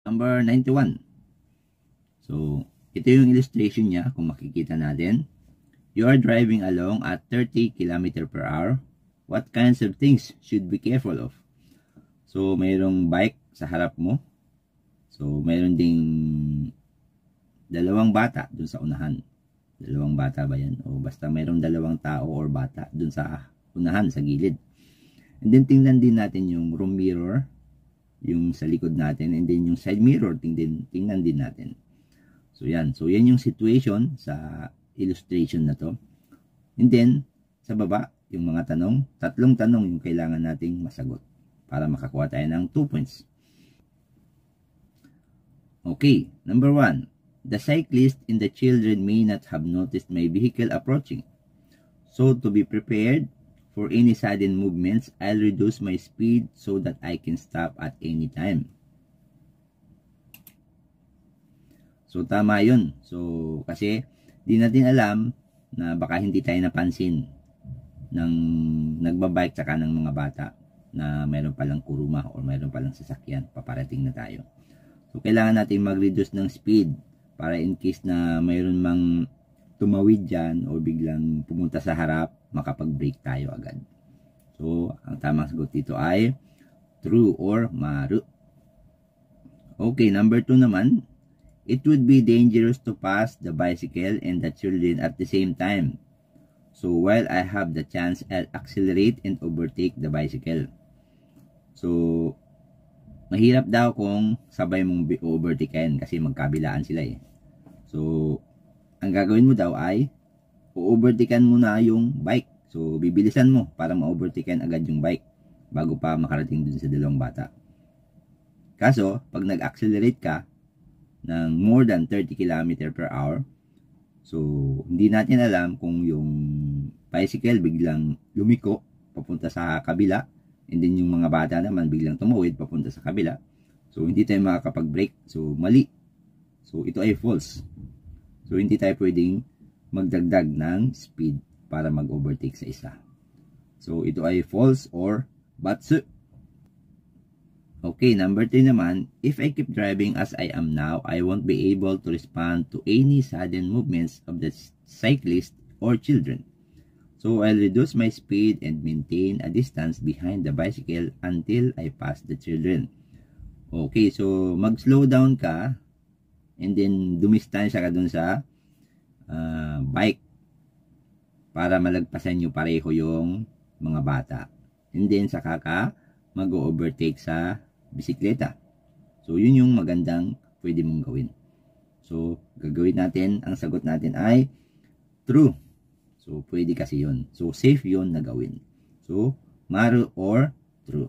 Number 91. So, ito yung illustration niya kung makikita natin. You are driving along at 30 km per hour. What kinds of things should be careful of? So, mayroong bike sa harap mo. So, mayroon ding dalawang bata dun sa unahan. Dalawang bata ba yan? O basta mayroong dalawang tao or bata dun sa unahan, sa gilid. And then, tingnan din natin yung room mirror, yung sa likod natin. And then, yung side mirror, tingnan din natin. So, yan. So, yan yung situation sa illustration na to. And then, sa baba, yung mga tanong, tatlong tanong yung kailangan nating masagot para makakuha tayo ng 2 points. Okay, number 1. The cyclist and the children may not have noticed my vehicle approaching. So, to be prepared for any sudden movements, I'll reduce my speed so that I can stop at any time. So, tama yun. So, kasi di natin alam na baka hindi tayo napansin ng nagbabike tsaka ng mga bata na mayroon palang kuruma o mayroon palang sasakyan, paparating na tayo. So, kailangan natin mag-reduce ng speed para in case na mayroon mang tumawid dyan o biglang pumunta sa harap, makapag-brake tayo agad. So, ang tamang sagot dito ay true or maru. Okay, number 2 naman. It would be dangerous to pass the bicycle and the children at the same time. So, while I have the chance, I'll accelerate and overtake the bicycle. So, mahirap daw kung sabay mong overtaken kasi magkabilaan sila eh. So, ang gagawin mo daw ay overtaken mo na yung bike. So, bibilisan mo para ma-overtaken agad yung bike bago pa makarating dun sa dalawang bata. Kaso, pag nag-accelerate ka ng more than 30 km per hour, so, hindi natin alam kung yung bicycle biglang lumiko papunta sa kabila, and then yung mga bata naman biglang tumawid papunta sa kabila. So, hindi tayo makakapag-brake. So, mali. So, ito ay false. So, hindi tayo pwedeng magdagdag ng speed para mag-overtake sa isa. So, ito ay false or batsu. Okay, number 3 naman. If I keep driving as I am now, I won't be able to respond to any sudden movements of the cyclist or children. So, I'll reduce my speed and maintain a distance behind the bicycle until I pass the children. Okay, so mag-slow down ka and then dumistansya ka dun sa bike para malagpasan nyo pareho yung mga bata. And then saka ka mag-overtake sa bisikleta. So, yun yung magandang pwede mong gawin. So, gagawin natin, ang sagot natin ay true. So, pwede kasi yun. So, safe yun na gawin. So, maru or true.